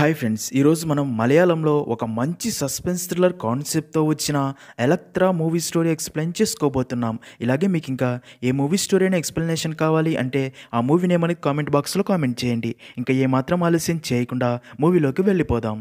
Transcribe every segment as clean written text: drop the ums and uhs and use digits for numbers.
Hi friends, ఈరోజు మనం మలయాళంలో ఒక మంచి సస్పెన్స్ థ్రిల్లర్ కాన్సెప్ట్తో వచ్చిన ఎలక్ట్రా మూవీ స్టోరీ ఎక్స్ప్లెయిన్ చేసుకోబోతున్నాం. ఇలాగే మీకు ఇంకా ఏ మూవీ స్టోరీ అయినా ఎక్స్ప్లెనేషన్ కావాలి అంటే ఆ మూవీ నేమ్ అనేది కామెంట్ బాక్స్లో కామెంట్ చేయండి. ఇంకా ఏమాత్రం ఆలస్యం చేయకుండా మూవీలోకి వెళ్ళిపోదాం.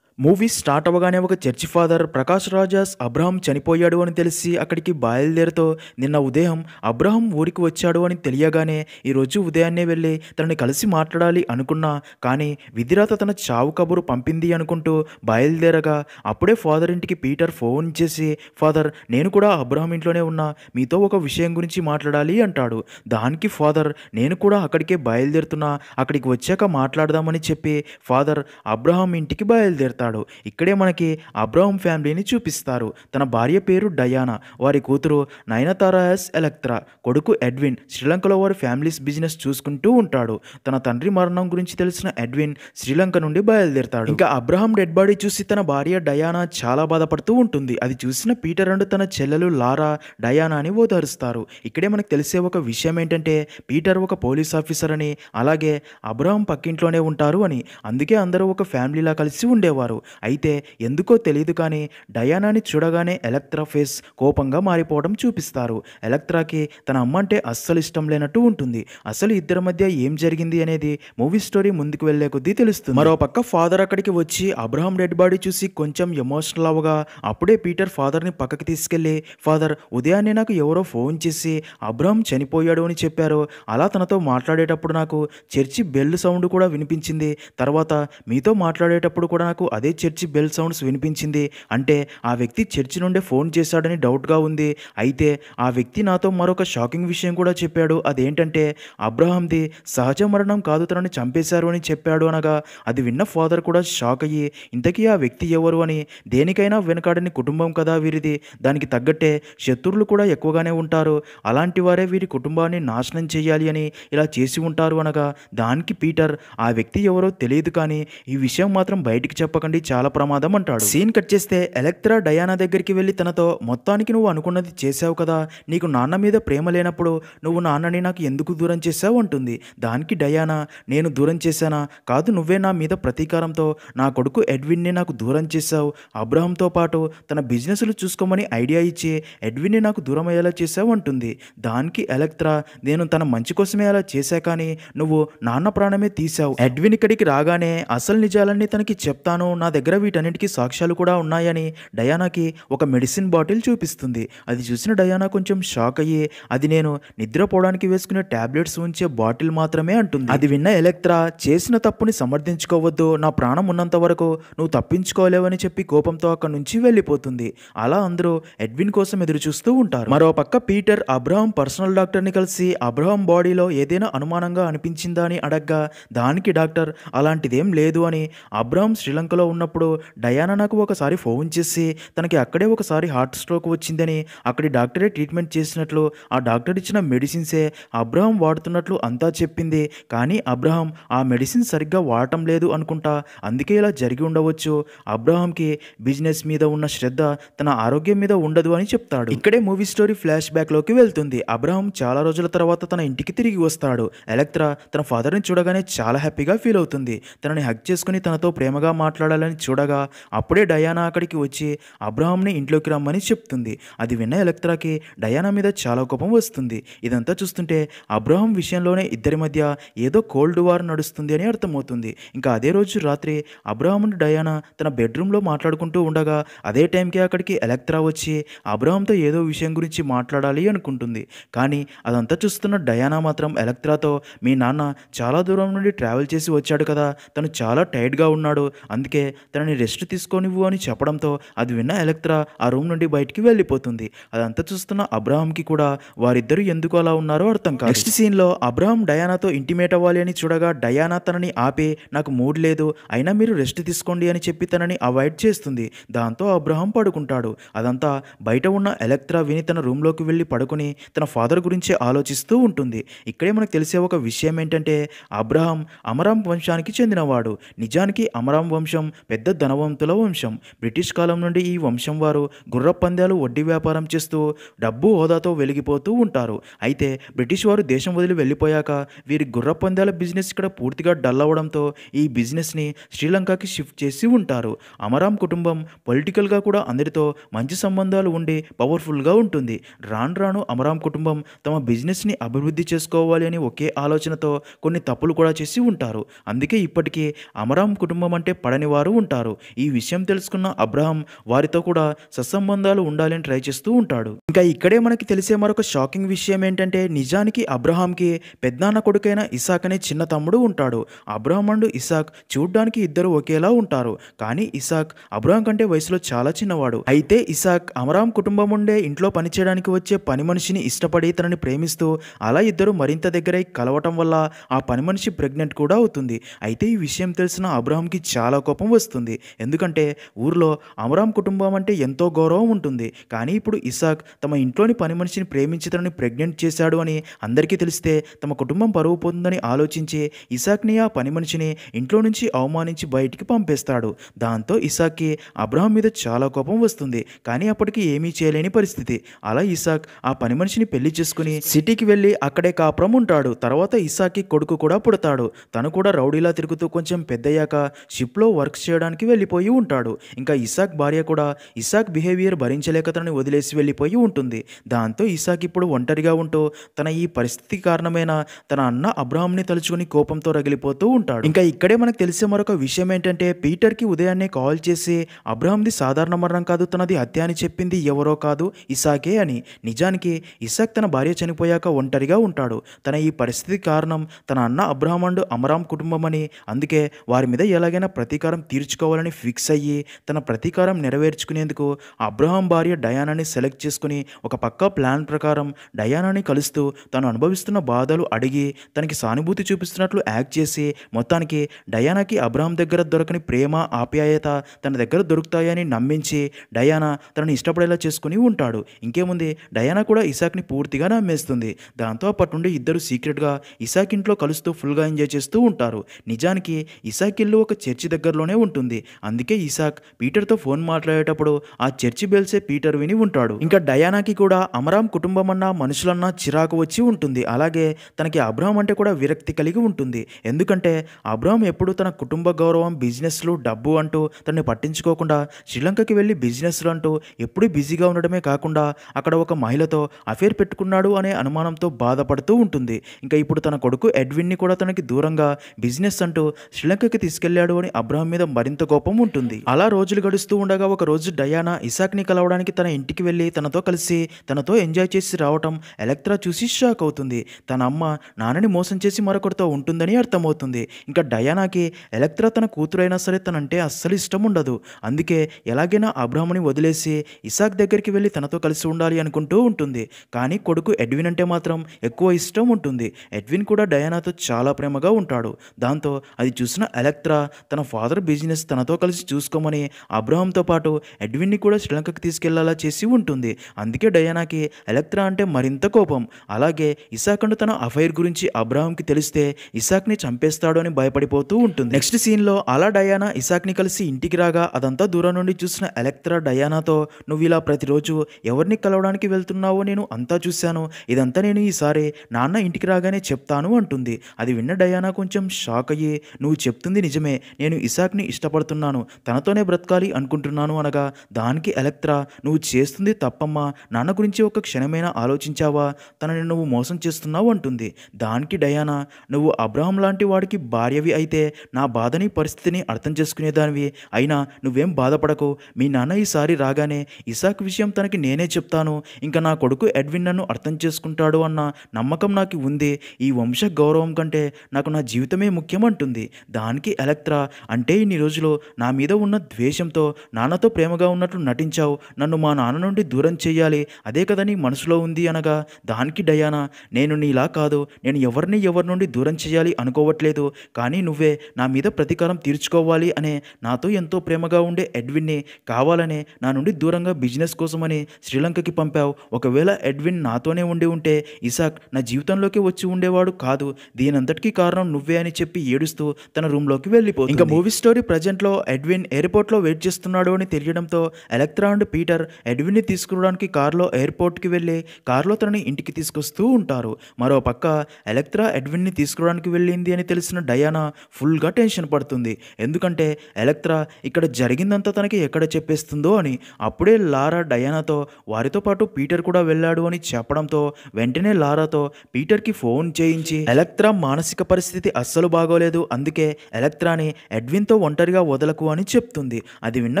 మూవీ స్టార్ట్ అవ్వగానే ఒక church father Prakash Raja's Abraham చనిపోయాడు అని తెలిసి అక్కడికి బయలుదేరుతూ నిన్న ఉదయం అబ్రహం ఊరికి వచ్చాడు అని తెలియగానే ఈరోజు ఉదయాన్నే వెళ్ళి తనని కలిసి మాట్లాడాలి అనుకున్నా, కానీ విధిరాత తన చావు కబురు పంపింది అనుకుంటూ బయలుదేరగా అప్పుడే ఫాదర్ ఇంటికి పీటర్ ఫోన్ చేసి, ఫాదర్ నేను కూడా అబ్రహం ఇంట్లోనే ఉన్నా, మీతో ఒక విషయం గురించి మాట్లాడాలి అంటాడు. దానికి ఫాదర్ నేను కూడా అక్కడికే బయలుదేరుతున్నా, అక్కడికి వచ్చాక మాట్లాడదామని చెప్పి ఫాదర్ అబ్రహం ఇంటికి బయలుదేరుతాడు. ఇక్కడే మనకి అబ్రహం ఫ్యామిలీని చూపిస్తారు. తన భార్య పేరు డయానా, వారి కూతురు నయనతార ఎస్ ఎలక్ట్రా, కొడుకు ఎడ్విన్ శ్రీలంకలో వారి ఫ్యామిలీస్ బిజినెస్ చూసుకుంటూ ఉంటాడు. తన తండ్రి మరణం గురించి తెలిసిన ఎడ్విన్ శ్రీలంక నుండి బయలుదేరుతాడు. ఇంకా అబ్రహం డెడ్ బాడీ చూసి తన భార్య డయానా చాలా బాధపడుతూ ఉంటుంది. అది చూసిన పీటర్ అండ్ తన చెల్లెలు లారా డయానాని ఓదారుస్తారు. ఇక్కడే మనకు తెలిసే ఒక విషయం ఏంటంటే పీటర్ ఒక పోలీస్ ఆఫీసర్ అని, అలాగే అబ్రహం పక్కింట్లోనే ఉంటారు అని. అందుకే అందరూ ఒక ఫ్యామిలీలా కలిసి ఉండేవారు. అయితే ఎందుకో తెలియదు కానీ డయానాని చూడగానే ఎలక్ట్రా ఫేస్ కోపంగా మారిపోవడం చూపిస్తారు. ఎలక్ట్రాకి తన అమ్మ అంటే అస్సలు ఇష్టం లేనట్టు ఉంటుంది. అసలు ఇద్దరి మధ్య ఏం జరిగింది అనేది మూవీ స్టోరీ ముందుకు వెళ్లే కొద్దీ తెలుస్తుంది. మరోపక్క ఫాదర్ అక్కడికి వచ్చి అబ్రహం డెడ్ బాడీ చూసి కొంచెం ఎమోషనల్ అవ్వగా అప్పుడే పీటర్ ఫాదర్ని పక్కకి తీసుకెళ్లి, ఫాదర్ ఉదయాన్నే నాకు ఎవరో ఫోన్ చేసి అబ్రహం చనిపోయాడు అని చెప్పారు. అలా తనతో మాట్లాడేటప్పుడు నాకు చర్చి బెల్ సౌండ్ కూడా వినిపించింది. తర్వాత మీతో మాట్లాడేటప్పుడు కూడా నాకు అదే చర్చి బెల్ సౌండ్స్ వినిపించింది. అంటే ఆ వ్యక్తి చర్చి నుండే ఫోన్ చేశాడని డౌట్గా ఉంది. అయితే ఆ వ్యక్తి నాతో మరొక షాకింగ్ విషయం కూడా చెప్పాడు. అదేంటంటే అబ్రహాంది సహజ మరణం కాదు, తనని చంపేశారు అని చెప్పాడు. అనగా అది విన్న ఫాదర్ కూడా షాక్ అయ్యి ఇంతకీ ఆ వ్యక్తి ఎవరు అని, దేనికైనా వెనకాడని కుటుంబం కదా వీరిది, దానికి తగ్గట్టే శత్రువులు కూడా ఎక్కువగానే ఉంటారు, అలాంటి వారే వీరి కుటుంబాన్ని నాశనం చేయాలి అని ఇలా చేసి ఉంటారు అనగా దానికి పీటర్ ఆ వ్యక్తి ఎవరో తెలియదు కానీ ఈ విషయం మాత్రం బయటికి చెప్పకండి, చాలా ప్రమాదం అంటాడు. సీన్ కట్ చేస్తే ఎలక్ట్రా డయానా దగ్గరికి వెళ్ళి తనతో మొత్తానికి నువ్వు అనుకున్నది చేసావు కదా, నీకు నాన్న మీద ప్రేమ లేనప్పుడు నువ్వు నాన్నని నాకు ఎందుకు దూరం చేసావు అంటుంది. దానికి డయానా నేను దూరం చేశానా, కాదు నువ్వే నా మీద ప్రతీకారంతో నా కొడుకు ఎడ్విన్ని నాకు దూరం చేశావు, అబ్రహంతో పాటు తన బిజినెస్లు చూసుకోమని ఐడియా ఇచ్చి ఎడ్విన్ని నాకు దూరం అయ్యేలా చేసావు అంటుంది. దానికి ఎలక్ట్రా నేను తన మంచి కోసమే అలా చేశా కానీ నువ్వు నాన్న ప్రాణమే తీశావు. ఎడ్విన్ ఇక్కడికి రాగానే అసలు నిజాలన్నీ తనకి చెప్తాను, నా దగ్గర వీటన్నిటికీ సాక్ష్యాలు కూడా ఉన్నాయని డయానాకి ఒక మెడిసిన్ బాటిల్ చూపిస్తుంది. అది చూసిన డయానా కొంచెం షాక్ అయ్యి అది నేను నిద్రపోవడానికి వేసుకునే టాబ్లెట్స్ ఉంచే బాటిల్ మాత్రమే అంటుంది. అది విన్న ఎలక్ట్రా చేసిన తప్పుని సమర్థించుకోవద్దు, నా ప్రాణం ఉన్నంత వరకు నువ్వు తప్పించుకోలేవని చెప్పి కోపంతో అక్కడి నుంచి వెళ్ళిపోతుంది. అలా అందరూ ఎడ్విన్ కోసం ఎదురు చూస్తూ ఉంటారు. మరోపక్క పీటర్ అబ్రహం పర్సనల్ డాక్టర్ని కలిసి అబ్రహం బాడీలో ఏదైనా అనుమానంగా అనిపించిందా అని అడగ్గా దానికి డాక్టర్ అలాంటిదేం లేదు అని, అబ్రహం శ్రీలంకలో ఉన్నప్పుడు డయానా నాకు ఒకసారి ఫోన్ చేసి తనకి అక్కడే ఒకసారి హార్ట్ స్ట్రోక్ వచ్చిందని, అక్కడి డాక్టరే ట్రీట్మెంట్ చేసినట్లు, ఆ డాక్టర్ ఇచ్చిన మెడిసిన్సే అబ్రహం వాడుతున్నట్లు అంతా చెప్పింది. కానీ అబ్రహం ఆ మెడిసిన్ సరిగ్గా వాడటం లేదు అనుకుంటా, అందుకే ఇలా జరిగి ఉండవచ్చు. అబ్రహాంకి బిజినెస్ మీద ఉన్న శ్రద్ధ తన ఆరోగ్యం మీద ఉండదు అని చెప్తాడు. ఇక్కడే మూవీ స్టోరీ ఫ్లాష్ బ్యాక్లోకి వెళ్తుంది. అబ్రహం చాలా రోజుల తర్వాత తన ఇంటికి తిరిగి వస్తాడు. ఎలక్ట్రా తన ఫాదర్ని చూడగానే చాలా హ్యాపీగా ఫీల్ అవుతుంది. తనని హగ్ చేసుకుని తనతో ప్రేమగా మాట్లాడాలని చూడగా అప్పుడే డయానా అక్కడికి వచ్చి అబ్రహాంని ఇంట్లోకి రమ్మని చెప్తుంది. అది విన్న ఎలక్ట్రాకి డయానా మీద చాలా కోపం వస్తుంది. ఇదంతా చూస్తుంటే అబ్రహాం విషయంలోనే ఇద్దరి మధ్య ఏదో కోల్డ్ వార్ నడుస్తుంది అని అర్థమవుతుంది. ఇంకా అదే రోజు రాత్రి అబ్రహాం అండ్ డయానా తన బెడ్రూమ్లో మాట్లాడుకుంటూ ఉండగా అదే టైంకి అక్కడికి ఎలక్ట్రా వచ్చి అబ్రహాంతో ఏదో విషయం గురించి మాట్లాడాలి అనుకుంటుంది. కానీ అదంతా చూస్తున్న డయానా మాత్రం ఎలక్ట్రాతో మీ నాన్న చాలా దూరం నుండి ట్రావెల్ చేసి వచ్చాడు కదా, తను చాలా టైర్డ్గా ఉన్నాడు, అందుకే తనని రెస్ట్ తీసుకోనివ్వు అని చెప్పడంతో అది విన్న ఎలక్ట్రా ఆ రూమ్ నుండి బయటికి వెళ్ళిపోతుంది. అదంతా చూస్తున్న అబ్రహాంకి కూడా వారిద్దరూ ఎందుకు అలా ఉన్నారో అర్థం కాదు. నెక్స్ట్ సీన్లో అబ్రహాం డయానాతో ఇంటిమేట్ అవ్వాలి అని చూడగా డయానా తనని ఆపి నాకు మూడ్ లేదు, అయినా మీరు రెస్ట్ తీసుకోండి అని చెప్పి తనని అవాయిడ్ చేస్తుంది. దాంతో అబ్రహాం పడుకుంటాడు. అదంతా బయట ఉన్న ఎలక్ట్రా విని తన రూమ్లోకి వెళ్ళి పడుకుని తన ఫాదర్ గురించి ఆలోచిస్తూ ఉంటుంది. ఇక్కడే మనకు తెలిసే ఒక విషయం ఏంటంటే అబ్రహాం అమరాం వంశానికి చెందినవాడు. నిజానికి అమరాం వంశం పెద్ద ధనవంతుల వంశం. బ్రిటిష్ కాలం నుండి ఈ వంశం వారు గుర్రపు పందాలు, వడ్డీ వ్యాపారం చేస్తూ డబ్బు హోదాతో వెలిగిపోతూ ఉంటారు. అయితే బ్రిటిష్ వారు దేశం వదిలి వెళ్ళిపోయాక వీరి గుర్రపు పందాల బిజినెస్ ఇక్కడ పూర్తిగా డల్ అవ్వడంతో ఈ బిజినెస్ని శ్రీలంకకి షిఫ్ట్ చేసి ఉంటారు. అమరాం కుటుంబం పొలిటికల్గా కూడా అందరితో మంచి సంబంధాలు ఉండి పవర్ఫుల్గా ఉంటుంది. రాను రాను అమరాం కుటుంబం తమ బిజినెస్ని అభివృద్ధి చేసుకోవాలి అని ఒకే ఆలోచనతో కొన్ని తప్పులు కూడా చేసి ఉంటారు. అందుకే ఇప్పటికీ అమరాం కుటుంబం అంటే పడని వారు ఉంటారు. ఈ విషయం తెలుసుకున్న అబ్రహాం వారితో కూడా సత్సంబంధాలు ఉండాలని ట్రై చేస్తూ ఉంటాడు. ఇంకా ఇక్కడే మనకి తెలిసే మరొక షాకింగ్ విషయం ఏంటంటే నిజానికి అబ్రహాంకి పెద్దనాన్న కొడుకైన ఇసాక్ అనే చిన్న తమ్ముడు ఉంటాడు. అబ్రహాం అండ్ ఇసాక్ చూడ్డానికి ఇద్దరు ఒకేలా ఉంటారు. కానీ ఇసాక్ అబ్రహాం కంటే వయసులో చాలా చిన్నవాడు. అయితే ఇసాక్ అమరాం కుటుంబం ఉండే ఇంట్లో పనిచేయడానికి వచ్చే పని మనిషిని ఇష్టపడి తనని ప్రేమిస్తూ అలా ఇద్దరు మరింత దగ్గరై కలవటం వల్ల ఆ పని మనిషి ప్రెగ్నెంట్ కూడా అవుతుంది. అయితే ఈ విషయం తెలిసిన అబ్రహాంకి చాలా కోపం వస్తుంది. ఎందుకంటే ఊర్లో అమరాం కుటుంబం అంటే ఎంతో గౌరవం ఉంటుంది. కానీ ఇప్పుడు ఇసాక్ తమ ఇంట్లోని పని మనిషిని ప్రేమించి తనని ప్రెగ్నెంట్ చేశాడు అని అందరికీ తెలిస్తే తమ కుటుంబం పరువు పోతుందని ఆలోచించి ఇసాక్ని ఆ పని మనిషిని ఇంట్లో నుంచి అవమానించి బయటికి పంపేస్తాడు. దాంతో ఇసాక్కి అబ్రహాం మీద చాలా కోపం వస్తుంది. కానీ అప్పటికి ఏమీ చేయలేని పరిస్థితి. అలా ఇసాక్ ఆ పని మనిషిని పెళ్లి చేసుకుని సిటీకి వెళ్ళి అక్కడే కాపురం ఉంటాడు. తర్వాత ఇసాక్కి కొడుకు కూడా పుడతాడు. తను కూడా రౌడీలా తిరుగుతూ కొంచెం పెద్దయ్యాక షిప్లో వర్క్ చేయడానికి వెళ్ళిపోయి ఉంటాడు. ఇంకా ఇసాక్ భార్య కూడా ఇసాక్ బిహేవియర్ భరించలేక తనని వదిలేసి వెళ్ళిపోయి ఉంటుంది. దాంతో ఇసాక్ ఇప్పుడు ఒంటరిగా ఉంటూ తన ఈ పరిస్థితి కారణమైన తన అన్న అబ్రహాంని తలుచుకుని కోపంతో రగిలిపోతూ ఉంటాడు. ఇంకా ఇక్కడే మనకు తెలిసే మరొక విషయం ఏంటంటే పీటర్కి ఉదయాన్నే కాల్ చేసి అబ్రహాంది సాధారణ మరణం కాదు, తనది హత్య అని చెప్పింది ఎవరో కాదు ఇసాకే అని. నిజానికి ఇసాక్ తన భార్య చనిపోయాక ఒంటరిగా ఉంటాడు. తన ఈ పరిస్థితి కారణం తన అన్న అబ్రహాం అండ్ అమరాం కుటుంబం అని. అందుకే వారి మీద ఎలాగైనా ప్రతీకారం తీర్చుకోవాలని ఫిక్స్ అయ్యి తన ప్రతీకారం నెరవేర్చుకునేందుకు అబ్రహాం భార్య డయానాని సెలెక్ట్ చేసుకుని ఒక పక్కా ప్లాన్ ప్రకారం డయానాని కలుస్తూ తను అనుభవిస్తున్న బాధలు అడిగి తనకి సానుభూతి చూపిస్తున్నట్లు యాక్ట్ చేసి మొత్తానికి డయానాకి అబ్రహాం దగ్గర దొరకని ప్రేమ, ఆప్యాయత తన దగ్గర దొరుకుతాయని నమ్మించి డయానా తనని ఇష్టపడేలా చేసుకుని ఉంటాడు. ఇంకేముంది, డయానా కూడా ఇసాక్ని పూర్తిగా నమ్మేస్తుంది. దాంతో అప్పటి నుండి ఇద్దరు సీక్రెట్గా ఇసాక్ ఇంట్లో కలుస్తూ ఫుల్గా ఎంజాయ్ చేస్తూ ఉంటారు. నిజానికి ఇసాక్ ఇల్లు ఒక చర్చి దగ్గరలోనే ఉంటుంది. అందుకే ఇసాక్ పీటర్తో ఫోన్ మాట్లాడేటప్పుడు ఆ చర్చి బెల్సే పీటర్ విని ఉంటాడు. ఇంకా డయానాకి కూడా అమరాం కుటుంబం అన్నా మనుషులన్నా చిరాకు వచ్చి ఉంటుంది. అలాగే తనకి అబ్రహాం అంటే కూడా విరక్తి కలిగి ఉంటుంది. ఎందుకంటే అబ్రహాం ఎప్పుడు తన కుటుంబ గౌరవం, బిజినెస్లు, డబ్బు అంటూ తనని పట్టించుకోకుండా శ్రీలంకకి వెళ్ళి బిజినెస్లు అంటూ ఎప్పుడూ బిజీగా ఉండడమే కాకుండా అక్కడ ఒక మహిళతో అఫేర్ పెట్టుకున్నాడు అనే అనుమానంతో బాధపడుతూ ఉంటుంది. ఇంకా ఇప్పుడు తన కొడుకు ఎడ్విన్ని కూడా తనకి దూరంగా బిజినెస్ అంటూ శ్రీలంకకి తీసుకెళ్లాడు అని అబ్రహాం మీద మరింత కోపం ఉంటుంది. అలా రోజులు గడుస్తూ ఉండగా ఒక రోజు డయానా ఇసాక్ని కలవడానికి తన ఇంటికి వెళ్ళి తనతో కలిసి తనతో ఎంజాయ్ చేసి రావటం ఎలెక్ట్రా చూసి షాక్ అవుతుంది. తన అమ్మ నాన్నని మోసం చేసి మరొకరితో ఉంటుందని అర్థమవుతుంది. ఇంకా డయానాకి ఎలెక్ట్రా తన కూతురైనా సరే తనంటే అస్సలు ఇష్టం ఉండదు. అందుకే ఎలాగైనా అబ్రహాంని వదిలేసి ఇసాక్ దగ్గరికి వెళ్ళి తనతో కలిసి ఉండాలి అనుకుంటూ ఉంటుంది. కానీ కొడుకు ఎడ్విన్ అంటే మాత్రం ఎక్కువ ఇష్టం ఉంటుంది. ఎడ్విన్ కూడా డయానాతో చాలా ప్రేమగా ఉంటాడు. దాంతో అది చూసిన ఎలెక్ట్రా తన ఫాదర్ బిజినెస్ తనతో కలిసి చూసుకోమని అబ్రహాంతో పాటు ఎడ్విన్ని కూడా శ్రీలంకకి తీసుకెళ్లాలా చేసి ఉంటుంది. అందుకే డయానాకి ఎలెక్ట్రా అంటే మరింత కోపం. అలాగే ఇసాక్ అండ్ తన అఫైర్ గురించి అబ్రహాంకి తెలిస్తే ఇసాక్ని చంపేస్తాడు అని భయపడిపోతూ ఉంటుంది. నెక్స్ట్ సీన్లో అలా డయానా ఇసాక్ని కలిసి ఇంటికి రాగా అదంతా దూరం నుండి చూసిన ఎలెక్ట్రా డయానాతో, నువ్వు ఇలా ప్రతిరోజు ఎవరిని కలవడానికి వెళ్తున్నావో నేను అంతా చూశాను. ఇదంతా నేను ఈసారి నాన్న ఇంటికి రాగానే చెప్తాను అంటుంది. అది విన్న డయానా కొంచెం షాక్ అయ్యి, నువ్వు చెప్తుంది నిజమే, నేను ఇసాక్ని ఇష్టపడుతున్నాను, తనతోనే బ్రతకాలి అనుకుంటున్నాను అనగా దానికి ఎలెక్ట్రా, నువ్వు చేస్తుంది తప్పమ్మా, నాన్న గురించి ఒక క్షణమైనా ఆలోచించావా, తనని నువ్వు మోసం చేస్తున్నావు అంటుంది. దానికి డయానా, నువ్వు అబ్రహాం లాంటి వాడికి భార్యవి అయితే నా బాధని పరిస్థితిని అర్థం చేసుకునేదానివి, అయినా నువ్వేం బాధపడకు, మీ నాన్న ఈసారి రాగానే ఇసాక్ విషయం తనకి నేనే చెప్తాను, ఇంకా నా కొడుకు ఎడ్విన్ నన్ను అర్థం చేసుకుంటాడు అన్న నమ్మకం నాకు ఉంది, ఈ వంశ గౌరవం కంటే నాకు నా జీవితమే ముఖ్యం అంటుంది. దానికి ఎలెక్ట్రా, అంటే ఇన్ని రోజులు నా మీద ఉన్న ద్వేషంతో నాన్నతో ప్రేమగా ఉన్నట్లు నటించావు, నన్ను మా నాన్న నుండి దూరం చేయాలి, అదే కదా నీ మనసులో ఉంది అనగా దానికి డయానా, నేను నీలా కాదు, నేను ఎవరి నుండి దూరం చేయాలి అనుకోవట్లేదు, కానీ నువ్వే నా మీద ప్రతీకారం తీర్చుకోవాలి అనే నాతో ఎంతో ప్రేమగా ఉండే ఎడ్విన్ని కావాలనే నా నుండి దూరంగా బిజినెస్ కోసమని శ్రీలంకకి పంపావు. ఒకవేళ ఎడ్విన్ నాతోనే ఉండి ఉంటే ఇసాక్ నా జీవితంలోకి వచ్చి ఉండేవాడు కాదు, దీనంతటికీ కారణం నువ్వే అని చెప్పి ఏడుస్తూ తన రూమ్లోకి వెళ్ళిపోతుంది. ఇంకా మూవీ స్టోరీ ప్రజెంట్లో ఎడ్విన్ ఎయిర్పోర్ట్లో వెయిట్ చేస్తున్నాడు అని తెలియడంతో ఎలక్ట్రా అండ్ పీటర్ ఎడ్విన్ని తీసుకురావడానికి కారులో ఎయిర్పోర్ట్కి వెళ్ళి కారులో తనని ఇంటికి తీసుకొస్తూ ఉంటారు. మరో పక్క ఎలక్ట్రా ఎడ్విన్ని తీసుకురావడానికి వెళ్ళింది అని తెలిసిన డయానా ఫుల్గా టెన్షన్ పడుతుంది. ఎందుకంటే ఎలక్ట్రా ఇక్కడ జరిగిందంతా తనకి ఎక్కడ చెప్పేస్తుందో అని. అప్పుడే లారా డయానాతో వారితో పాటు పీటర్ కూడా వెళ్ళాడు అని చెప్పడంతో వెంటనే లారాతో పీటర్కి ఫోన్ చేయించి ఎలక్ట్రా మానసిక పరిస్థితి అస్సలు బాగోలేదు, అందుకే ఎలక్ట్రాని ఎడ్విన్తో ఒంటరిగా వదలకు అని చెప్తుంది. అది విన్న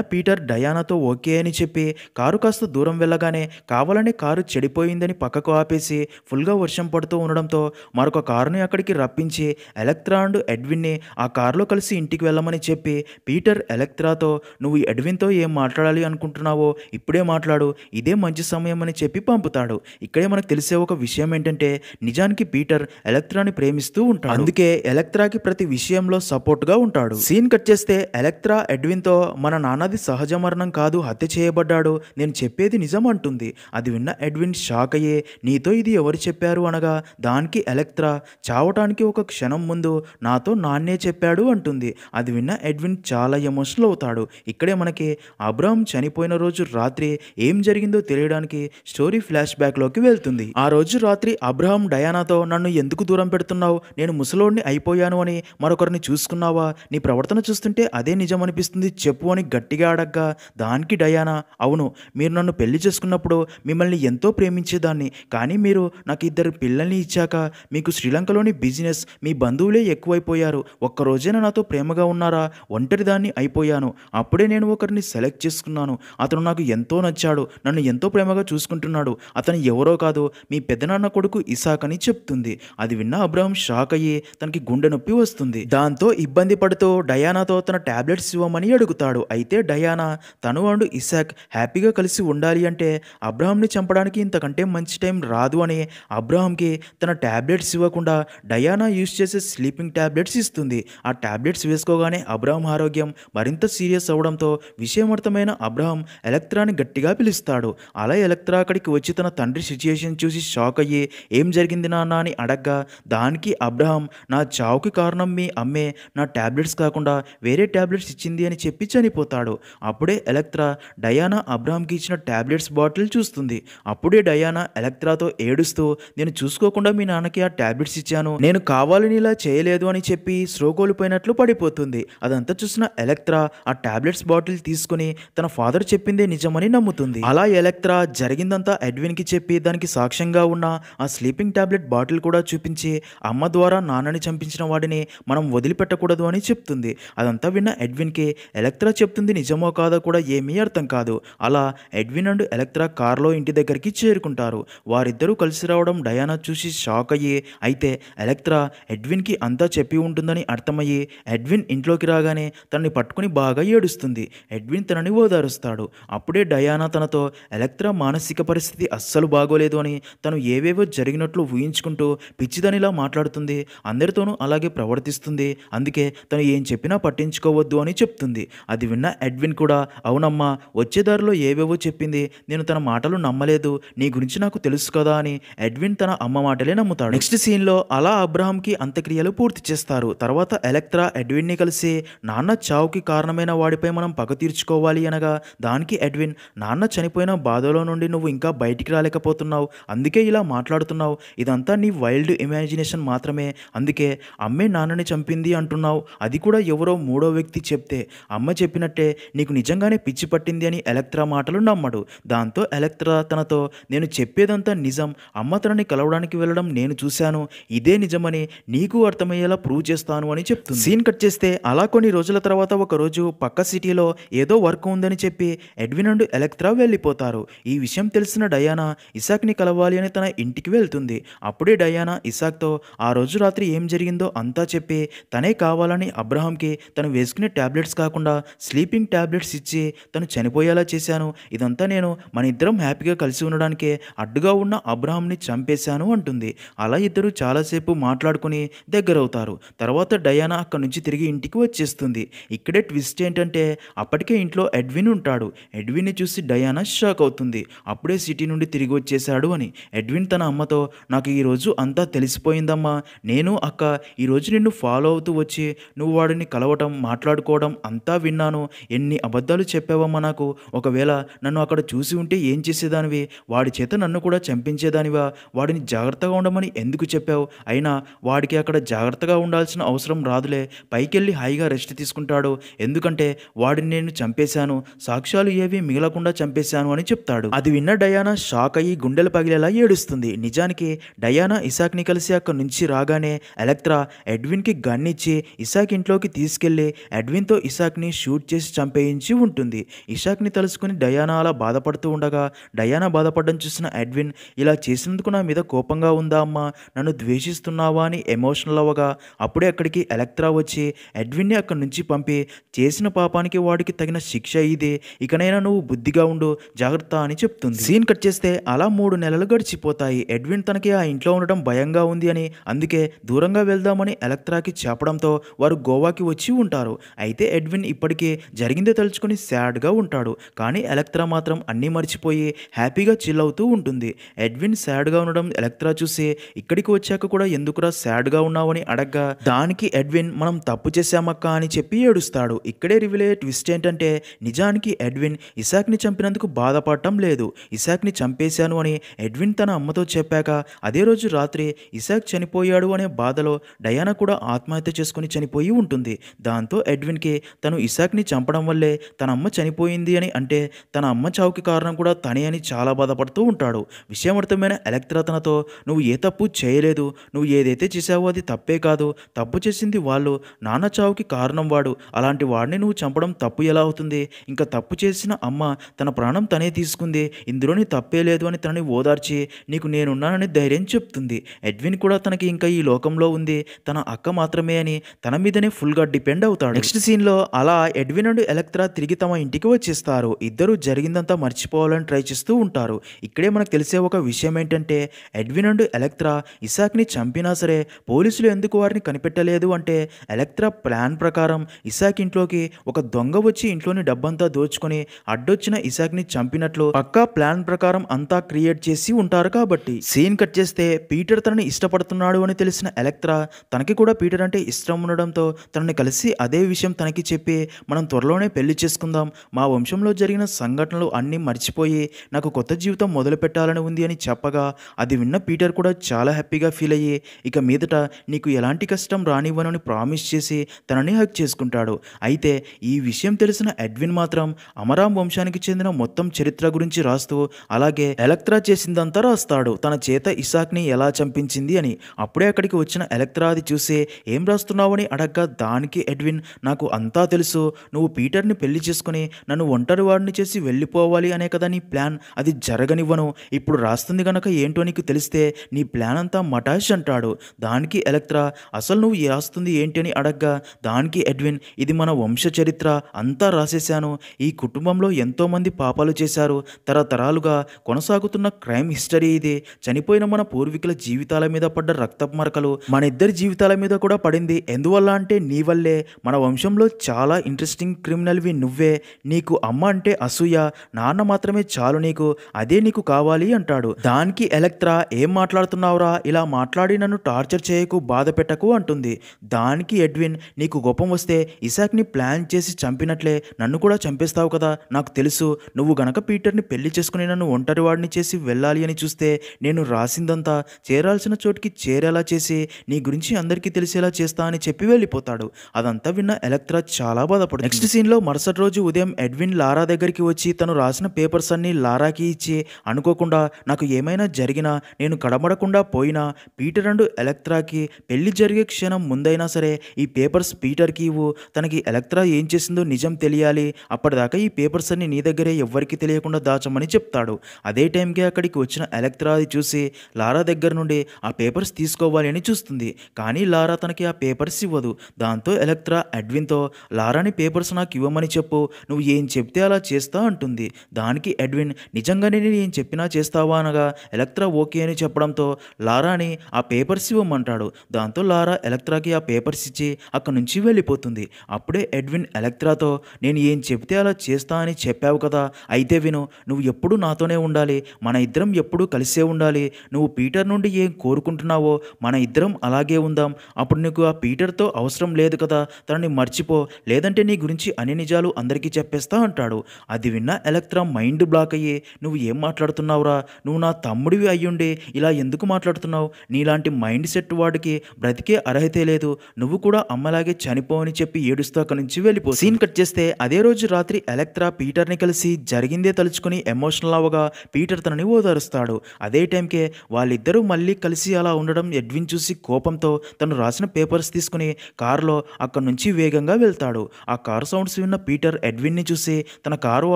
పీటర్ డయానాతో ఓకే అని చెప్పి కారు కాస్త దూరం వెళ్ళగానే కావాలనే కారు చెడిపోయిందని పక్కకు ఆపేసి ఫుల్గా వర్షం పడుతూ ఉండడంతో మరొక కారుని అక్కడికి రప్పించి ఎలక్ట్రా అండ్ ఎడ్విన్ని ఆ కారులో కలిసి ఇంటికి వెళ్ళమని చెప్పి పీటర్ ఎలక్ట్రాతో నువ్వు ఎడ్విన్తో ఏం మాట్లాడాలి అనుకుంటున్నావో ఇప్పుడే మాట్లాడు, ఇదే మంచి సమయం అని చెప్పి పంపుతాడు. ఇక్కడే మనకు తెలిసే ఒక విషయం ఏంటంటే నిజానికి పీటర్ ఎలక్ట్రాని ప్రేమిస్తూ ఉంటాడు, అందుకే ఎలక్ట్రాకి ప్రతి విషయంలో సపోర్ట్గా ఉంటాడు. సీన్ కట్ చేస్తే ఎలక్ట్రా ఎడ్విన్తో మన నాన్నది సహజ మరణం కాదు, హత్య చేయబడ్డాడు, నేను చెప్పేది నిజం అంటుంది. అది విన్న ఎడ్విన్ షాక్ అయ్యే నీతో ఇది ఎవరు చెప్పారు అనగా దానికి ఎలక్ట్రా చావటానికి ఒక క్షణం ముందు నాతో నాన్నే చెప్పాడు అంటుంది. అది విన్న ఎడ్విన్ చాలా ఎమోషనల్ అవుతాడు. ఇక్కడే మనకి అబ్రహం చనిపోయిన రోజు రాత్రి ఏం జరిగిందో తెలియడానికి స్టోరీ ఫ్లాష్ బ్యాక్లోకి వెళ్తుంది. ఆ రోజు రాత్రి అబ్రహం డయానాతో నన్ను ఎందుకు దూరం పెడుతున్నావు, నేను ముసలోడిని అయిపోయాను అని మరొకరిని చూసుకున్నావా, నీ ప్రవర్తన చూస్తుంటే అదే నిజం అనిపిస్తుంది చెప్పు అని గట్టిగా అడగ్గా దానికి డయానా అవును, మీరు నన్ను పెళ్లి చేసుకున్నప్పుడు మిమ్మల్ని ఎంతో ప్రేమించేదాన్ని, కానీ మీరు నాకు ఇద్దరు పిల్లల్ని ఇచ్చాక మీకు శ్రీలంకలోని బిజినెస్ మీ బంధువులే ఎక్కువైపోయారు, ఒక్కరోజైనా నాతో ప్రేమగా ఉన్నారా, ఒంటరిదాన్ని అయిపోయాను, అప్పుడే నేను ఒకరిని సెలెక్ట్ చేసుకున్నాను, అతను నాకు ఎంతో నచ్చాడు, నన్ను ఎంతో ప్రేమగా చూసుకుంటున్నాడు, అతను ఎవరో కాదు మీ పెద్దనాన్న కొడుకు ఇసాక్ అని చెప్తుంది. అది విన్న అబ్రహం షాక్ అయ్యి తనకి గుండె నొప్పి వస్తుంది. దాంతో ఇబ్బంది పడుతూ డయానాతో తన టాబ్లెట్స్ ఇవ్వమని అడుగుతాడు. అయితే డయానా తను అండ్ ఇసాక్ హ్యాపీగా కలిసి ఉండాలి అంటే అబ్రహాంని చంపడానికి ఇంతకంటే మంచి టైం రాదు అని అబ్రహాంకి తన టాబ్లెట్స్ ఇవ్వకుండా డయానా యూజ్ చేసే స్లీపింగ్ టాబ్లెట్స్ ఇస్తుంది. ఆ టాబ్లెట్స్ వేసుకోగానే అబ్రహాం ఆరోగ్యం మరింత సీరియస్ అవడంతో విషయమర్థమైన అబ్రహాం ఎలక్ట్రాని గట్టిగా పిలుస్తాడు. అలా ఎలక్ట్రా అక్కడికి వచ్చి తన తండ్రి సిచ్యుయేషన్ చూసి షాక్ అయ్యి ఏం జరిగింది నాన్న అని అడగ్గా దానికి అబ్రహాం నా చావుకి కారణం మీ అమ్మే నా టాబ్లెట్స్ కాకుండా వేరే టాబ్లెట్స్ ఇచ్చింది అని చెప్పి చనిపోతాడు. అప్పుడే ఎలక్ట్రా డయానా అబ్రహాంకి ఇచ్చిన టాబ్లెట్స్ బాటిల్ చూస్తుంది. అప్పుడే డయానా ఎలక్ట్రాతో ఏడుస్తూ నేను చూసుకోకుండా మీ నాన్నకి ఆ టాబ్లెట్స్ ఇచ్చాను, నేను కావాలని ఇలా చేయలేదు అని చెప్పి స్లో కోల్పోయినట్లు పడిపోతుంది. అదంతా చూసిన ఎలక్ట్రా ఆ టాబ్లెట్స్ బాటిల్ తీసుకుని తన ఫాదర్ చెప్పిందే నిజమని నమ్ముతుంది. అలా ఎలక్ట్రా జరిగిందంతా ఎడ్విన్కి చెప్పి దానికి సాక్ష్యంగా ఉన్న ఆ స్లీపింగ్ టాబ్లెట్ బాటిల్ కూడా చూపించి అమ్మ ద్వారా నాన్నని చంపించిన వాడిని మనం వదిలిపెట్టకూడదు అని చెప్తుంది. అదంతా విన్న ఎడ్విన్కి ఎలక్ట్రా చెప్తుంది నిజమో కాదో కూడా ఏమీ అర్థం కాదు. అలా ఎడ్విన్ అండ్ ఎలక్ట్రా కార్లో ఇంటి దగ్గరికి చేరుకుంటారు. వారిద్దరూ కలిసి రావడం డయానా చూసి షాక్ అయ్యి అయితే ఎలక్ట్రా ఎడ్విన్కి అంతా చెప్పి ఉంటుందని అర్థమయ్యి ఎడ్విన్ ఇంట్లోకి రాగానే తనని పట్టుకుని బాగా ఏడుస్తుంది. ఎడ్విన్ తనని ఓదారుస్తాడు. అప్పుడే డయానా తనతో ఎలక్ట్రా మానసిక పరిస్థితి అస్సలు బాగోలేదు అని తను ఏవేవో జరిగినట్లు ఊహించుకుంటూ పిచ్చిదనిలా మాట్లాడుతుంది, అందరితోనూ అలాగే ప్రవర్తిస్తుంది, అందుకే తను ఏం చెప్పినా పట్టించుకోవద్దు అని చెప్తుంది. అది విన్న ఎడ్విన్ కూడా అవునమ్మా వచ్చేదారిలో ఏవేవో చెప్పింది, నేను తన మాటలు నమ్మలేదు, నీ గురించి నాకు తెలుసు కదా అని ఎడ్విన్ తన అమ్మ మాటలే నమ్ముతాడు. నెక్స్ట్ సీన్లో అలా అబ్రహాంకి అంత్యక్రియలు పూర్తి చేస్తారు. తర్వాత ఎలక్ట్రా ఎడ్విన్ని కలిసి నాన్న చావుకి కారణమైన వాడిపై మనం పగ తీర్చుకోవాలి అనగా దానికి ఎడ్విన్ నాన్న చనిపోయిన బాధలో నుండి నువ్వు ఇంకా బయటికి రాలేకపోతున్నావు, అందుకే ఇలా మాట్లాడుతున్నావు, ఇదంతా నీ వైల్డ్ ఇమాజినేషన్ మాత్రమే, అందుకే అమ్మే నాన్నని చంపింది అంటున్నావు, అది కూడా ఎవరో మూడో వ్యక్తి చెప్తే, అమ్మ చెప్పినట్టే నీకు నిజంగానే పిచ్చి పట్టింది అని ఎలక్ట్రా మాటలు నమ్మడు. దాంతో ఎలక్ట్రా తనతో నేను చెప్పేదంతా నిజం, అమ్మ తనని కలవడానికి వెళ్ళడం నేను చూశాను, ఇదే నిజమని నీకు అర్థమయ్యేలా ప్రూవ్ చేస్తాను అని చెప్తుంది. సీన్ కట్ చేస్తే అలా కొన్ని రోజుల తర్వాత ఒక రోజు పక్క సిటీలో ఏదో వర్క్ ఉందని చెప్పి ఎడ్విన్ అండ్ ఎలక్ట్రా వెళ్ళిపోతారు. ఈ విషయం తెలిసిన డయానా ఇసాక్ని కలవాలి అని తన ఇంటికి వెళ్తుంది. అప్పుడే డయానా ఇసాక్తో ఆ రోజు రాత్రి ఏం జరిగిందో అంతా చెప్పి తనే కావాలని అబ్రహాంకి తను వేసుకునే టాబ్లెట్స్ కాకుండా స్లీపింగ్ టాబ్లెట్స్ ఇచ్చి తను చనిపోయేలా చేశాను, ఇదంతా నేను మన ఇద్దరం హ్యాపీగా కలిసి ఉండడానికే అడ్డుగా ఉన్న అబ్రహాంని చంపేశాను అంటుంది. అలా ఇద్దరు చాలాసేపు మాట్లాడుకుని దగ్గరవుతారు. తర్వాత డయానా అక్కడి నుంచి తిరిగి ఇంటికి వచ్చేస్తుంది. ఇక్కడే ట్విస్ట్ ఏంటంటే అప్పటికే ఇంట్లో ఎడ్విన్ ఉంటాడు. ఎడ్విన్ని చూసి డయానా షాక్ అవుతుంది, అప్పుడే సిటీ నుండి తిరిగి వచ్చేశాడు అని. ఎడ్విన్ తన అమ్మతో నాకు ఈరోజు అంతా తెలిసిపోయిందమ్మా, నేను అక్క ఈరోజు నిన్ను ఫాలో అవుతూ వచ్చి నువ్వు వాడిని కలవటం మాట్లాడుకోవడం అంతా విన్నాను. ఎన్ని అబద్ధాలు చెప్పావమ్మా నాకు. ఒకవేళ నన్ను అక్కడ చూసి ఉంటే ఏం చేసేదానివి? వాడి చేత నన్ను కూడా చంపించేదానివా? వాడిని జాగ్రత్తగా ఉండమని ఎందుకు చెప్పావు? అయినా వాడికి అక్కడ జాగ్రత్తగా ఉండాల్సిన అవసరం రాదులే. పైకెళ్ళి హాయిగా రెస్ట్ తీసుకుంటాడు. ఎందుకంటే వాడిని నేను చంపేశాను. సాక్ష్యాలు ఏవి మిగలకుండా చంపేశాను అని చెప్తాడు. అది విన్న డయానా షాక్ అయ్యి గుండెలు పగిలేలా ఏడుస్తుంది. నిజానికి డయానా ఇసాక్ని కలిసి అక్కడి నుంచి రాగానే ఎలెక్ట్రా ఎడ్విన్కి గన్ ఇచ్చి ఇసాక్ ఇంట్లోకి తీసుకెళ్లి ఎడ్విన్తో ఇసాక్ని షూట్ చేసి చంపేయించి ఉంటుంది. ఇసాక్ని తలుసుకుని డయానా అలా బాధపడుతూ ఉండగా డయానా బాధపడడం చూసిన ఎడ్విన్ ఇలా చేసినందుకు నా మీద కోపంగా ఉందా అమ్మా, నన్ను ద్వేషిస్తున్నావా అని ఎమోషనల్ అవ్వగా అప్పుడే అక్కడికి ఎలెక్ట్రా వచ్చి ఎడ్విన్ని అక్కడి నుంచి పంపి చేసిన పాపానికి వాడికి తగిన శిక్ష ఇదే, ఇకనైనా నువ్వు బుద్ధిగా ఉండు, జాగ్రత్త అని చెప్తుంది. సీన్ కట్ చేస్తే అలా 3 నెలలు గడిచిపోతాయి. ఎడ్విన్ తనకి ఆ ఇంట్లో ఉండడం భయంగా ఉంది అని అందుకే దూరంగా వెళ్దామని ఎలెక్ట్రాకి చెప్పడంతో వారు గోవాకి వచ్చి ఉంటారు. అయితే ఎడ్విన్ ఇప్పటికీ జరిగిందే తలుచుకుని సాడ్గా ఉంటాడు. కానీ ఎలెక్ట్రా మాత్రం అన్నీ మర్చిపోయి హ్యాపీగా చిల్ అవుతూ ఉంటుంది. ఎడ్విన్ సాడ్గా ఉండడం ఎలెక్ట్రా చూసి ఇక్కడికి వచ్చాక కూడా ఎందుకురా సాడ్గా ఉన్నావని అడగ్గా దానికి ఎడ్విన్ మనం తప్పు చేశామక్క అని చెప్పి ఏడుస్తాడు. ఇక్కడే రివీల్ అయ్యే ట్విస్ట్ ఏంటంటే నిజానికి ఎడ్విన్ ఇసాక్ని చంపినందుకు బాధపడటం లేదు. ఇసాక్ని చంపేశాను అని ఎడ్విన్ తన అమ్మతో చెప్పాక అదే రోజు రాత్రి ఇసాక్ చనిపోయాడు అనే బాధలో డయానా కూడా ఆత్మహత్య చేసుకుని చనిపోయి ఉంటుంది. దాంతో ఎడ్విన్కి తను ఇసాక్ని చంపడం వల్లే తన అమ్మ చనిపోయింది అని, అంటే తన అమ్మ చావుకి కారణం కూడా తనే అని చాలా బాధపడుతూ ఉంటాడు. విషయం అర్థమైన ఎలెక్ట్రా తనతో నువ్వు ఏ తప్పు చేయలేదు, నువ్వు ఏదైతే చేసావో అది తప్పే కాదు, తప్పు చేసింది వాళ్ళు, నాన్న చావుకి కారణం వాడు, అలాంటి వాడిని నువ్వు చంపడం తప్పు ఎలా అవుతుంది? ఇంకా తప్పు చేసిన అమ్మ తన ప్రాణం తనే తీసుకుంది, ఇందులోని తప్పే లేదు అని తనని ఓదార్చి నీకు నేనున్నానని ధైర్యం చెప్తుంది. ఎడ్విన్ కూడా తనకి ఇంకా ఈ లోకంలో ఉంది తన అక్క మాత్రమే అని తన మీదనే ఫుల్గా డిపెండ్ అవుతాడు. నెక్స్ట్ సీన్లో అలా ఎడ్విన్ అండ్ ఎలెక్ట్రా తిరిగి తమ ఇంటికి వచ్చేస్తారు. ఇద్దరు జరిగిందంతా మర్చిపోవాలని ట్రై చేస్తూ ఉంటారు. ఇక్కడే మనకు తెలిసే ఒక విషయం ఏంటంటే ఎడ్విన్ అండ్ ఎలెక్ట్రా ఇసాక్ని చంపినా సరే పోలీసులు ఎందుకు వారిని కనిపెట్టలేదు అంటే ఎలెక్ట్రా ప్లాన్ ప్రకారం ఇసాక్ ఇంట్లోకి ఒక దొంగ వచ్చి ఇంట్లోని డబ్బంతా దోచుకొని అడ్డొచ్చిన ఇసాక్ని చంపినట్లు పక్కా ప్లాన్ ప్రకారం అంతా క్రియేట్ చేసి ఉంటారు కాబట్టి. సీన్ కట్ చేస్తే పీటర్ తనని ఇష్టపడుతున్నాడు అని తెలిసిన ఎలెక్ట్రా తనకి కూడా పీటర్ అంటే ఇష్టం ఉండడంతో తనని కలిసి అదే విషయం తనకి చెప్పి మనం త్వరలోనే పెళ్లి చేసుకుందాం, మా వంశంలో జరిగిన సంఘటనలు అన్నీ మర్చిపోయి నాకు కొత్త జీవితం మొదలు పెట్టాలని ఉంది అని చెప్పగా అది విన్న పీటర్ కూడా చాలా హ్యాపీగా ఫీల్ అయ్యి ఇక మీదట నీకు ఎలాంటి కష్టం రానివ్వనని ప్రామిస్ చేసి తనని హక్ చేసుకుంటాడు. అయితే ఈ విషయం తెలిసిన ఎడ్విన్ మాత్రం అమరాం వంశానికి చెందిన మొత్తం చరిత్ర గురించి రాస్తూ అలాగే ఎలెక్ట్రా చేసిందంతా రాస్తాడు, తన చేత ఇసాక్ని ఎలా చంపించింది అని. అప్పుడే అక్కడికి వచ్చిన ఎలెక్ట్రా అది చూసి ఏం రాస్తున్నావని అడగ్గా దానికి ఎడ్విన్ నాకు అంతా తెలుసు, నువ్వు పీటర్ని పెళ్లి చేసుకుని నన్ను ఒంటరి వాడిని చేసి వెళ్ళిపోవాలి అనే కదా నీ ప్లాన్, అది జరగనివ్వను, ఇప్పుడు రాస్తుంది గనక ఏంటో నీకు తెలిస్తే నీ ప్లాన్ అంతా మటాష్ అంటాడు. దానికి ఎలెక్ట్రా అసలు నువ్వు రాస్తుంది ఏంటి అని అడగ్గా దానికి ఎడ్విన్ ఇది మన వంశ చరిత్ర అంతా రాసేశాను, ఈ కుటుంబంలో ఎంతోమంది పాపాలు చేశారు, తరతరాలుగా కొనసాగుతున్న క్రైమ్ హిస్టరీ ఇది, చనిపోయిన మన పూర్వీకుల జీవితాల మీద పడ్డ రక్తపు మరకలు మన ఇద్దరి జీవితాల మీద కూడా పడింది, ఎందువల్ల అంటే నీ వల్లే, మన వంశంలో చాలా ఇంట్రెస్టింగ్ క్రిమినల్వి నువ్వే, నీకు అమ్మ అంటే అసూయ, నాన్న మాత్రమే చాలు నీకు, అదే నీకు కావాలి అంటాడు. దానికి ఎలెక్ట్రా ఏం మాట్లాడుతున్నావురా, ఇలా మాట్లాడి నన్ను టార్చర్ చేయకు, బాధ పెట్టకు అంటుంది. దానికి ఎడ్విన్ నీకు కోపం వస్తే ఇసాక్ని ప్లాన్ చేసి చంపినట్లే నన్ను కూడా చంపేస్తావు కదా, నాకు తెలుసు, నువ్వు గనక పీటర్ని పెళ్లి చేసుకుని నన్ను ఒంటరివాడిని చేసి వెళ్ళాలి అని చూస్తే నేను రాసిందంతా చేరాల్సిన చోటుకి చేరేలా చేసి నీ గురించి అందరికీ తెలిసేలా చేస్తా అని చెప్పి వెళ్ళిపోతాడు. అదంతా విన్న ఎలెక్ట్రా చాలా బాధపడుతుంది. నెక్స్ట్ సీన్లో మరుసటి రోజు ఉదయం ఎడ్విన్ లారా దగ్గరికి వచ్చి తను రాసిన పేపర్స్ అన్ని లారాకి ఇచ్చి అనుకోకుండా నాకు ఏమైనా జరిగినా నేను కడబడకుండా పోయినా పీటర్ అండ్ ఎలెక్ట్రాకి పెళ్లి జరిగే క్షణం ముందైనా సరే ఈ పేపర్స్ పీటర్కి ఇవ్వు, తనకి ఎలెక్ట్రా ఏం చేసిందో నిజం తెలియాలి, అప్పటిదాకా ఈ పేపర్స్ అన్ని నీ దగ్గరే ఎవ్వరికి తెలియకుండా దాచమని చెప్తాడు. అదే టైంకి అక్కడికి వచ్చిన ఎలెక్ట్రా అది చూసి లారా దగ్గర నుండి ఆ పేపర్స్ తీసుకోవాలి అని చూస్తుంది. కానీ లారా తనకి ఆ పేపర్స్ ఇవ్వదు. దాంతో ఎలెక్ట్రా ఎడ్విన్తో లారాని పేపర్స్ నాకు ఇవ్వమని చెప్పు, నువ్వు ఏం చెప్తే అలా చేస్తా అంటుంది. దానికి ఎడ్విన్ నిజంగానే నేను ఏం చెప్పినా చేస్తావా అనగా ఎలెక్ట్రా ఓకే అని చెప్పడంతో లారాని ఆ పేపర్స్ ఇవ్వమంటాడు. దాంతో లారా ఎలెక్ట్రాకి ఆ పేపర్స్ ఇచ్చి అక్కడి నుంచి వెళ్ళిపోతుంది. అప్పుడే ఎడ్విన్ ఎలెక్ట్రాతో నేను ఏం చెప్తే అలా చేస్తా అని చెప్పావు కదా, అయితే విను, నువ్వు ఎప్పుడు నాతోనే ఉండాలి, మన ఇద్దరం ఎప్పుడూ కలిసే ఉండాలి, నువ్వు పీటర్ నుండి ఏం కోరుకుంటున్నావో మన ఇద్దరం అలాగే ఉందాం, అప్పుడు నీకు ఆ పీటర్తో అవసరం లేదు కదా, తనని మర్చిపో, లేదంటే నీ గురించి అన్ని నిజాలు అందరికీ చెప్పేస్తా అంటాడు. అది విన్న ఎలక్ట్రా మైండ్ బ్లాక్ అయ్యి, నువ్వు ఏం మాట్లాడుతున్నావురా, నువ్వు నా తమ్ముడివి అయ్యుండి ఇలా ఎందుకు మాట్లాడుతున్నావు, నీలాంటి మైండ్ సెట్ వాడికి బ్రతికే అర్హతే లేదు, నువ్వు కూడా అమ్మలాగే చనిపో అని చెప్పి ఏడుస్తూ అక్కడి నుంచి వెళ్ళిపో. సీన్ కట్ చేస్తే అదే రోజు రాత్రి ఎలక్ట్రా పీటర్ని కలిసి జరిగిందే తలుచుకుని ఎమోషనల్ అవ్వగా పీటర్ తనని ఓదారుస్తాడు. అదే టైంకే వాళ్ళిద్దరూ మళ్ళీ కలిసి అలా ఉండడం ఎడ్విన్ చూసి కోపంతో తను రాసిన పేపర్స్ తీసుకుని కారులో అక్కడి నుంచి వేగంగా వెళ్తాడు. ఆ కారు సౌండ్స్ విన్న పీటర్ ఎడ్విన్ని చూసి తన కారు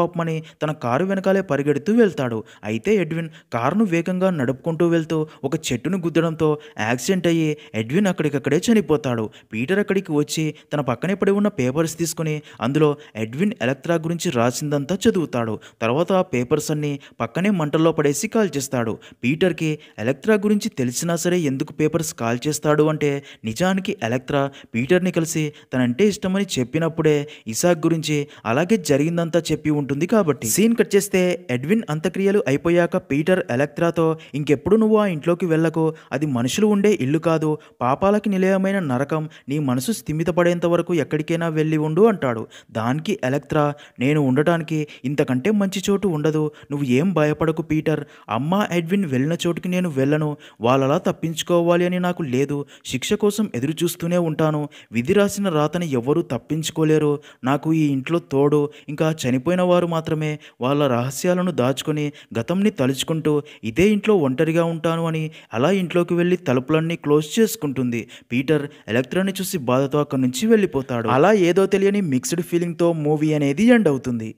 ఆపమని తన కారు వెనకాలే పరిగెడుతూ వెళ్తాడు. అయితే ఎడ్విన్ కారును వేగంగా నడుపుకుంటూ వెళ్తూ ఒక చెట్టును గుద్దడంతో యాక్సిడెంట్ అయ్యి ఎడ్విన్ అక్కడికక్కడే చనిపోతాడు. పీటర్ అక్కడికి వచ్చి తన పక్కనే పడి ఉన్న పేపర్స్ తీసుకుని అందులో ఎడ్విన్ ఎలక్ట్రా గురించి రాసిందంతా చదువుతాడు. తర్వాత ఆ పేపర్స్ అన్ని పక్కనే మంటల్లో పడేసి కాల్చేస్తాడు. పీటర్కి ఎలక్ట్రా గురించి తెలిసినా సరే ఎందుకు పేపర్స్ కాల్ చేస్తాడు అంటే నిజానికి ఎలక్ట్రా పీటర్ని కలిసి తనంటే ఇష్టమని చెప్పినప్పుడే ఇసాక్ గురించి అలాగే జరిగిందంతా చెప్పి ఉంటుంది కాబట్టి. సీన్ కట్ చేస్తే ఎడ్విన్ అంత్యక్రియలు అయిపోయాక పీటర్ ఎలక్ట్రాతో ఇంకెప్పుడు నువ్వు ఆ ఇంట్లోకి వెళ్ళకు, అది మనుషులు ఉండే ఇల్లు కాదు, పాపాలకి నిలయమైన నరకం, నీ మనసు స్థిమితపడేంత వరకు ఎక్కడికైనా వెళ్ళి ఉండు అంటాడు. దానికి ఎలక్ట్రా, నేను ఉండటానికి ఇంతకంటే మంచి చోటు ఉండదు, నువ్వు ఏం భయపడకు పీటర్, అమ్మ ఎడ్విన్ వెళ్ళిన చోటుకి నేను వెళ్ళను, వాళ్ళలా తప్పించుకోవాలి అని నాకు లేదు, శిక్ష కోసం ఎదురు చూస్తూనే ఉంటాను, విధి రాసిన రాతని ఎవరూ తప్పించుకోలేరు, నాకు ఈ ఇంట్లో తోడు ఇంకా చనిపోయిన వారు మాత్రమే, వాళ్ళ రహస్యాలను దాచుకొని గతంని తలుచుకుంటూ ఇదే ఇంట్లో ఒంటరిగా ఉంటాను అని అలా ఇంట్లోకి వెళ్ళి తలుపులన్నీ క్లోజ్ చేసుకుంటుంది. పీటర్ ఎలక్ట్రాని చూసి బాధతో అక్కడి నుంచి వెళ్ళిపోతాడు. అలా ఏదో తెలియని మిక్స్డ్ ఫీలింగ్తో మూవీ అనేది ఎండ్ అవుతుంది.